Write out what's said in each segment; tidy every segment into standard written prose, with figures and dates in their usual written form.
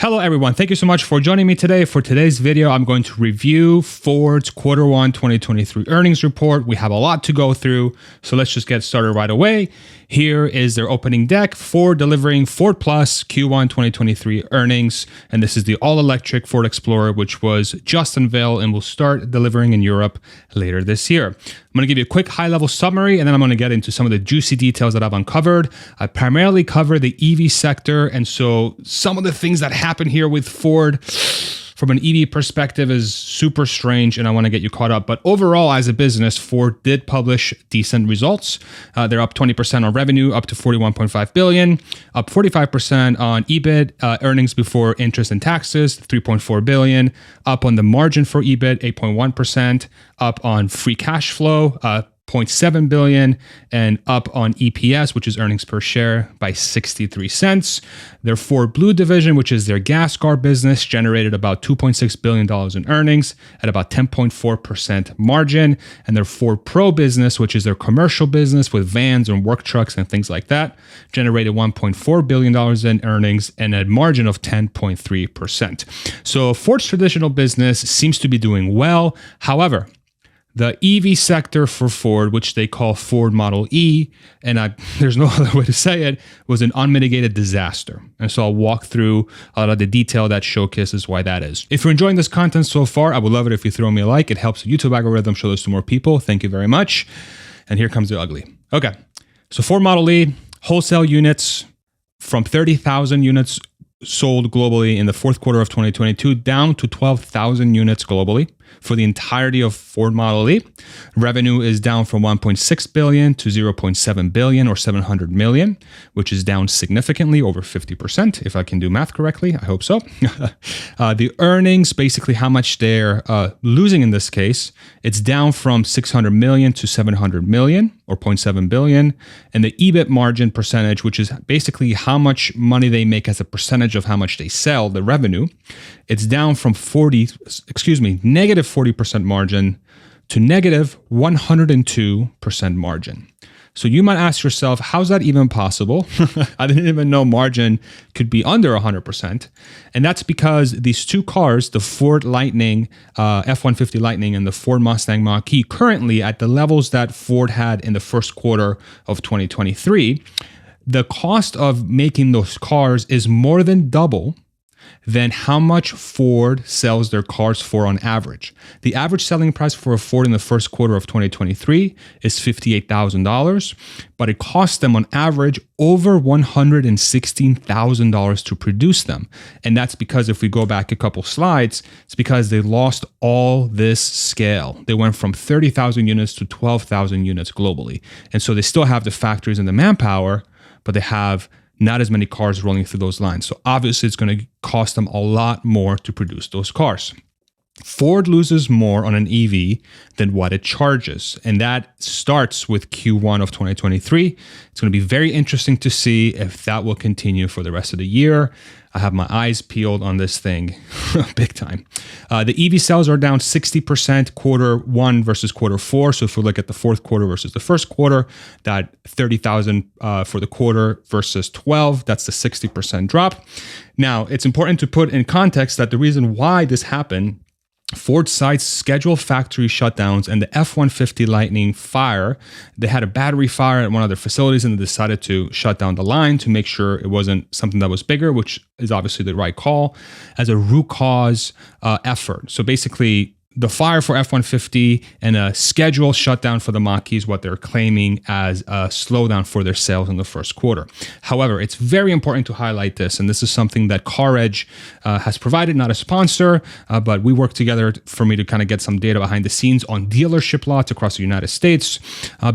Hello everyone, thank you so much for joining me today. For today's video, I'm going to review Ford's Q1 2023 earnings report. We have a lot to go through, so let's just get started right away. Here is their opening deck. Ford delivering Ford Plus Q1 2023 earnings, and this is the all-electric Ford Explorer, which was just unveiled and will start delivering in Europe later this year. I'm going to give you a quick high-level summary, and then I'm going to get into some of the juicy details that I've uncovered. I primarily cover the EV sector, and so some of the things that happen here with Ford from an EV perspective is super strange, and I want to get you caught up. But overall, as a business, Ford did publish decent results. They're up 20% on revenue, up to $41.5 billion, up 45% on EBIT, earnings before interest and taxes, $3.4 billion, up on the margin for EBIT, 8.1%, up on free cash flow, 0.7 billion, and up on EPS, which is earnings per share, by 63 cents. Their Ford Blue division, which is their gas car business, generated about $2.6 billion in earnings at about 10.4% margin. And their Ford Pro business, which is their commercial business with vans and work trucks and things like that, generated $1.4 billion in earnings and a margin of 10.3%. So Ford's traditional business seems to be doing well. However, the EV sector for Ford, which they call Ford Model E, and there's no other way to say it, was an unmitigated disaster. And so I'll walk through a lot of the detail that showcases why that is. If you're enjoying this content so far, I would love it if you throw me a like. It helps the YouTube algorithm show this to more people. Thank you very much. And here comes the ugly. Okay, so Ford Model E, wholesale units from 30,000 units sold globally in the fourth quarter of 2022 down to 12,000 units globally for the entirety of Ford Model E. Revenue is down from 1.6 billion to 0.7 billion or 700 million, which is down significantly, over 50%, if I can do math correctly. I hope so. The earnings, basically how much they're losing in this case, it's down from 600 million to 700 million or 0.7 billion. And the EBIT margin percentage, which is basically how much money they make as a percentage of how much they sell, the revenue, it's down from negative 40% margin to negative 102% margin. So you might ask yourself, how's that even possible? I didn't even know margin could be under 100%. And that's because these two cars, the Ford Lightning, F-150 Lightning and the Ford Mustang Mach-E, currently at the levels that Ford had in the first quarter of 2023, the cost of making those cars is more than double than how much Ford sells their cars for on average. The average selling price for a Ford in the first quarter of 2023 is $58,000, but it costs them on average over $116,000 to produce them. And that's because if we go back a couple slides, it's because they lost all this scale. They went from 30,000 units to 12,000 units globally. And so they still have the factories and the manpower, but they have not as many cars rolling through those lines. So obviously it's going to cost them a lot more to produce those cars. Ford loses more on an EV than what it charges. And that starts with Q1 of 2023. It's going to be very interesting to see if that will continue for the rest of the year. I have my eyes peeled on this thing big time. The EV sales are down 60% Q1 versus Q4. So if we look at the fourth quarter versus the first quarter, that 30,000 for the quarter versus 12, that's the 60% drop. Now, it's important to put in context that the reason why this happened, Ford cites scheduled factory shutdowns and the F-150 Lightning fire. They had a battery fire at one of their facilities and they decided to shut down the line to make sure it wasn't something that was bigger, which is obviously the right call, as a root cause effort. So basically, the fire for F-150 and a scheduled shutdown for the Mach-E is what they're claiming as a slowdown for their sales in the first quarter. However, it's very important to highlight this, and this is something that CarEdge has provided, not a sponsor, but we work together for me to kind of get some data behind the scenes on dealership lots across the United States.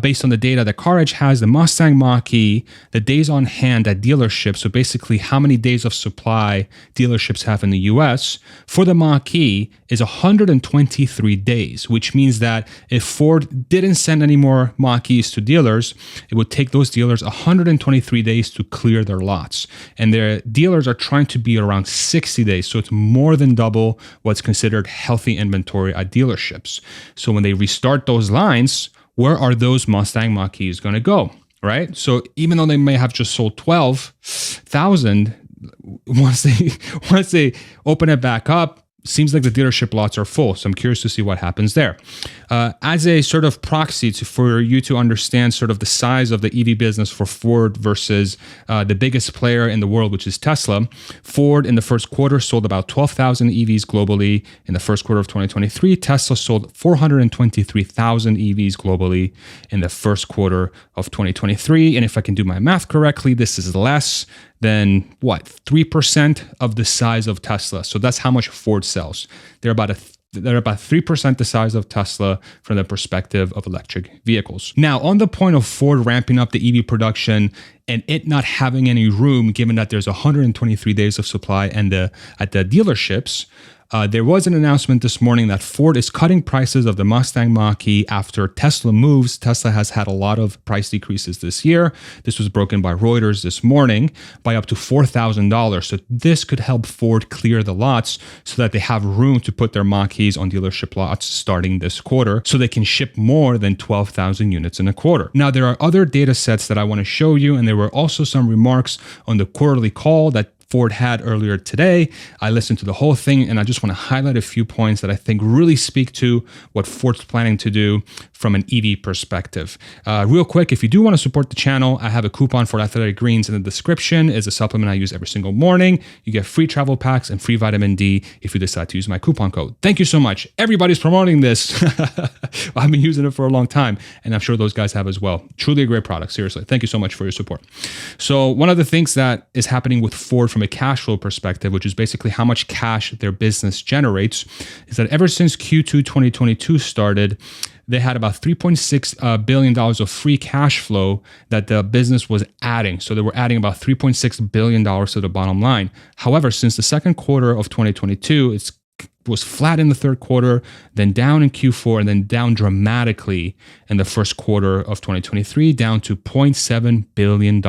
Based on the data that CarEdge has, the Mustang Mach-E, the days on hand at dealerships, so basically how many days of supply dealerships have in the US, for the Mach-E is 123 days, which means that if Ford didn't send any more Mach-E's to dealers, it would take those dealers 123 days to clear their lots. And their dealers are trying to be around 60 days. So it's more than double what's considered healthy inventory at dealerships. So when they restart those lines, where are those Mustang Mach-E's going to go? Right? So even though they may have just sold 12,000, once they open it back up, seems like the dealership lots are full. So I'm curious to see what happens there. As a sort of proxy for you to understand sort of the size of the EV business for Ford versus the biggest player in the world, which is Tesla, Ford in the first quarter sold about 12,000 EVs globally. In the first quarter of 2023, Tesla sold 423,000 EVs globally in the first quarter of 2023. And if I can do my math correctly, this is less than 3% of the size of Tesla. So that's how much Ford sells. They're about 3% the size of Tesla from the perspective of electric vehicles. Now, on the point of Ford ramping up the EV production and it not having any room, given that there's 123 days of supply at the dealerships, there was an announcement this morning that Ford is cutting prices of the Mustang Mach-E after Tesla moves. Tesla has had a lot of price decreases this year. This was broken by Reuters this morning by up to $4,000. So this could help Ford clear the lots so that they have room to put their Mach-E's on dealership lots starting this quarter so they can ship more than 12,000 units in a quarter. Now, there are other data sets that I want to show you, and there were also some remarks on the quarterly call that Ford had earlier today. I listened to the whole thing, and I just want to highlight a few points that I think really speak to what Ford's planning to do from an EV perspective. Real quick, if you do want to support the channel, I have a coupon for Athletic Greens in the description. It's a supplement I use every single morning. You get free travel packs and free vitamin D if you decide to use my coupon code. Thank you so much. Everybody's promoting this. I've been using it for a long time, and I'm sure those guys have as well. Truly a great product. Seriously. Thank you so much for your support. So one of the things that is happening with Ford from a cash flow perspective, which is basically how much cash their business generates, is that ever since Q2 2022 started, they had about $3.6 billion of free cash flow that the business was adding. So they were adding about $3.6 billion to the bottom line. However, since the second quarter of 2022, it was flat in the third quarter, then down in Q4, and then down dramatically in the first quarter of 2023, down to $0.7 billion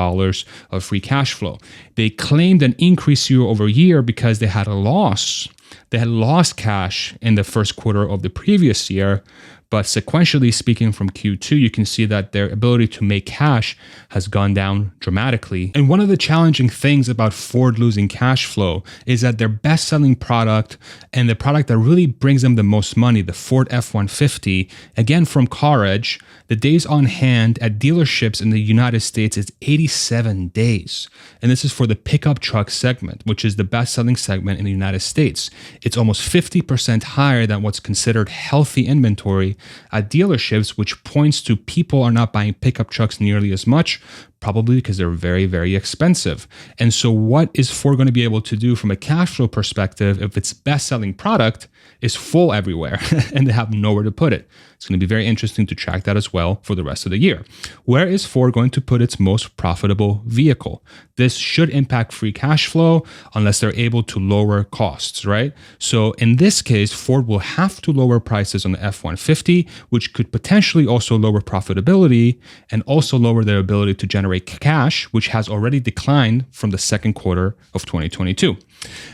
of free cash flow. They claimed an increase year over year because they had a loss. They had lost cash in the first quarter of the previous year, but sequentially speaking from Q2, you can see that their ability to make cash has gone down dramatically. And one of the challenging things about Ford losing cash flow is that their best-selling product and the product that really brings them the most money, the Ford F-150, again from CarEdge, the days on hand at dealerships in the United States is 87 days. And this is for the pickup truck segment, which is the best-selling segment in the United States. It's almost 50% higher than what's considered healthy inventory at dealerships, which points to people are not buying pickup trucks nearly as much, probably because they're very, very expensive. And so what is Ford going to be able to do from a cash flow perspective if its best-selling product is full everywhere and they have nowhere to put it? It's going to be very interesting to track that as well for the rest of the year. Where is Ford going to put its most profitable vehicle? This should impact free cash flow unless they're able to lower costs, right? So in this case, Ford will have to lower prices on the F-150, which could potentially also lower profitability and also lower their ability to generate cash, which has already declined from the second quarter of 2022.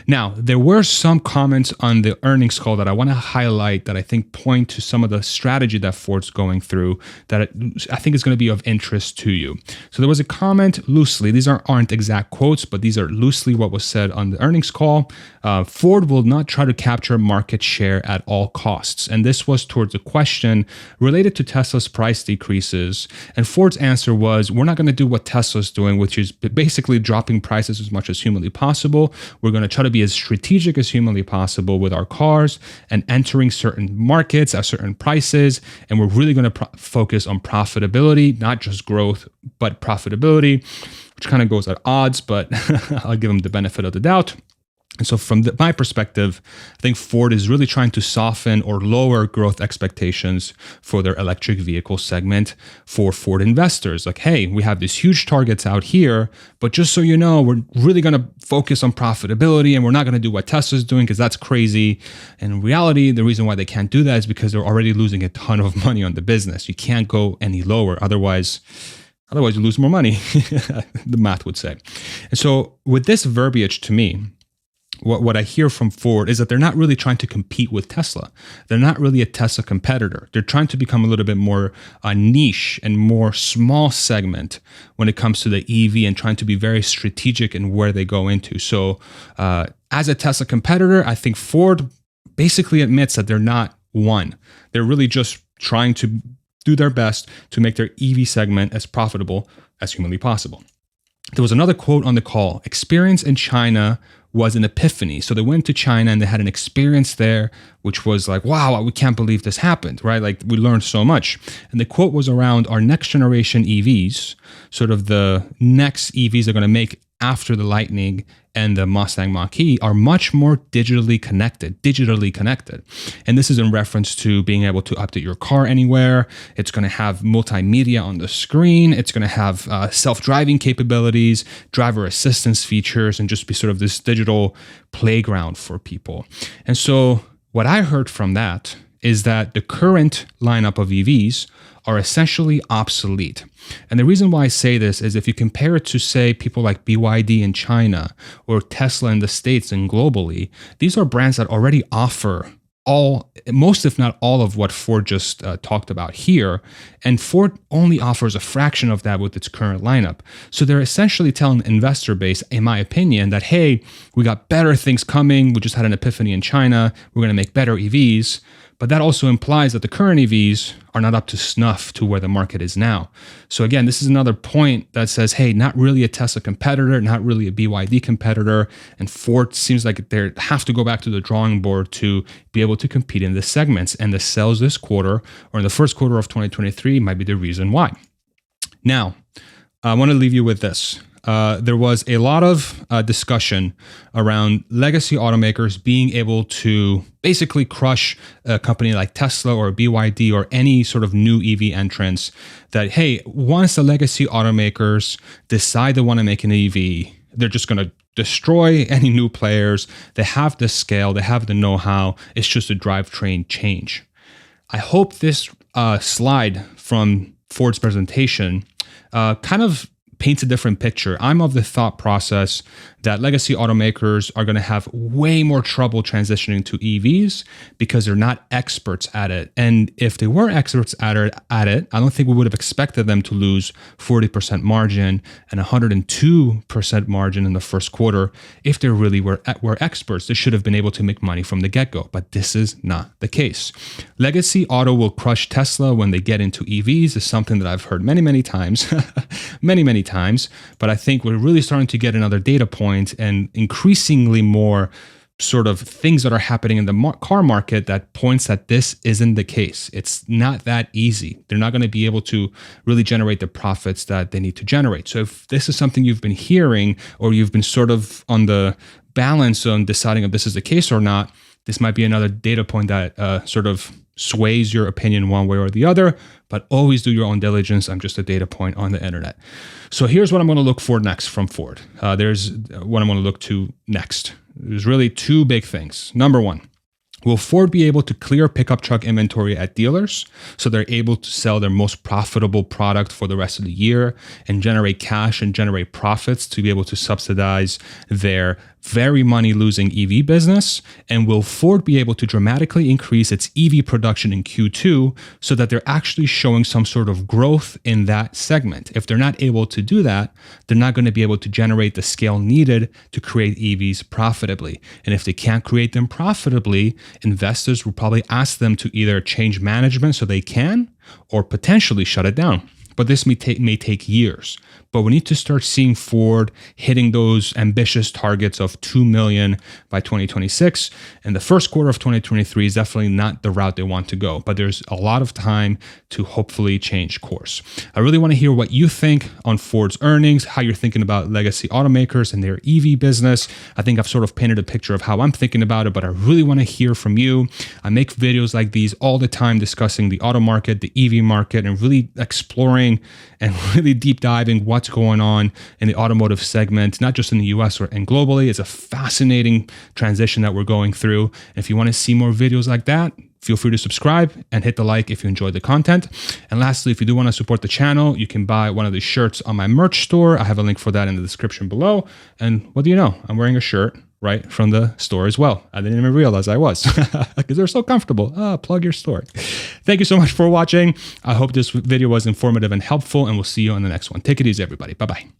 Now, there were some comments on the earnings call that I want to highlight that I think point to some of the strategy that Ford's going through that I think is going to be of interest to you. So there was a comment loosely, these aren't exact quotes, but these are loosely what was said on the earnings call. Ford will not try to capture market share at all costs. And this was towards a question related to Tesla's price decreases. And Ford's answer was, we're not going to do what Tesla's doing, which is basically dropping prices as much as humanly possible. We're going to try to be as strategic as humanly possible with our cars and entering certain markets at certain prices. And we're really going to focus on profitability, not just growth, but profitability, which kind of goes at odds, but I'll give them the benefit of the doubt. And so from my perspective, I think Ford is really trying to soften or lower growth expectations for their electric vehicle segment for Ford investors. Like, hey, we have these huge targets out here, but just so you know, we're really going to focus on profitability and we're not going to do what Tesla's doing because that's crazy. And in reality, the reason why they can't do that is because they're already losing a ton of money on the business. You can't go any lower. Otherwise you lose more money, the math would say. And so with this verbiage to me, what I hear from Ford is that they're not really trying to compete with Tesla. They're not really a Tesla competitor. They're trying to become a little bit more niche and more small segment when it comes to the EV and trying to be very strategic in where they go into. So as a Tesla competitor, I think Ford basically admits that they're not one. They're really just trying to do their best to make their EV segment as profitable as humanly possible. There was another quote on the call: experience in China was an epiphany. So they went to China and they had an experience there, which was like, wow, we can't believe this happened, right? Like we learned so much. And the quote was around our next generation EVs, sort of the next EVs they're going to make after the Lightning and the Mustang Mach-E are much more digitally connected. And this is in reference to being able to update your car anywhere. It's going to have multimedia on the screen. It's going to have self-driving capabilities, driver assistance features, and just be sort of this digital playground for people. And so what I heard from that is that the current lineup of EVs are essentially obsolete. And the reason why I say this is if you compare it to, say, people like BYD in China or Tesla in the States and globally, these are brands that already offer most, if not all, of what Ford just talked about here. And Ford only offers a fraction of that with its current lineup. So they're essentially telling the investor base, in my opinion, that, hey, we got better things coming. We just had an epiphany in China. We're going to make better EVs. But that also implies that the current EVs are not up to snuff to where the market is now. So again, this is another point that says, hey, not really a Tesla competitor, not really a BYD competitor. And Ford seems like they have to go back to the drawing board to be able to compete in this segments. And the sales this quarter or in the first quarter of 2023 might be the reason why. Now, I want to leave you with this. There was a lot of discussion around legacy automakers being able to basically crush a company like Tesla or BYD or any sort of new EV entrants. That, hey, once the legacy automakers decide they want to make an EV, they're just going to destroy any new players. They have the scale, they have the know-how. It's just a drivetrain change. I hope this slide from Ford's presentation kind of paints a different picture. I'm of the thought process that legacy automakers are going to have way more trouble transitioning to EVs because they're not experts at it. And if they were experts at it, I don't think we would have expected them to lose 40% margin and 102% margin in the first quarter. If they really were experts, they should have been able to make money from the get-go. But this is not the case. Legacy auto will crush Tesla when they get into EVs is something that I've heard many times, many times. But I think we're really starting to get another data point and increasingly more sort of things that are happening in the car market that points that this isn't the case. It's not that easy. They're not going to be able to really generate the profits that they need to generate. So if this is something you've been hearing or you've been sort of on the balance on deciding if this is the case or not, this might be another data point that sort of sways your opinion one way or the other, but always do your own diligence. I'm just a data point on the internet. So here's what I'm going to look for next from Ford. There's what I'm going to look to next. There's really two big things. Number one, will Ford be able to clear pickup truck inventory at dealers so they're able to sell their most profitable product for the rest of the year and generate cash and generate profits to be able to subsidize their very money-losing EV business? And will Ford be able to dramatically increase its EV production in Q2 so that they're actually showing some sort of growth in that segment? If they're not able to do that, they're not going to be able to generate the scale needed to create EVs profitably. And if they can't create them profitably, investors will probably ask them to either change management so they can, or potentially shut it down. But this may take years. But we need to start seeing Ford hitting those ambitious targets of 2 million by 2026. And the first quarter of 2023 is definitely not the route they want to go. But there's a lot of time to hopefully change course. I really want to hear what you think on Ford's earnings, how you're thinking about legacy automakers and their EV business. I think I've sort of painted a picture of how I'm thinking about it, but I really want to hear from you. I make videos like these all the time discussing the auto market, the EV market, and really exploring and really deep diving what's going on in the automotive segment, not just in the US and globally. It's a fascinating transition that we're going through. And if you want to see more videos like that, feel free to subscribe and hit the like if you enjoyed the content. And lastly, if you do want to support the channel, you can buy one of these shirts on my merch store. I have a link for that in the description below. And what do you know? I'm wearing a shirt right from the store as well. I didn't even realize I was because they're so comfortable. Plug your store. Thank you so much for watching. I hope this video was informative and helpful, and we'll see you on the next one. Take it easy, everybody. Bye-bye.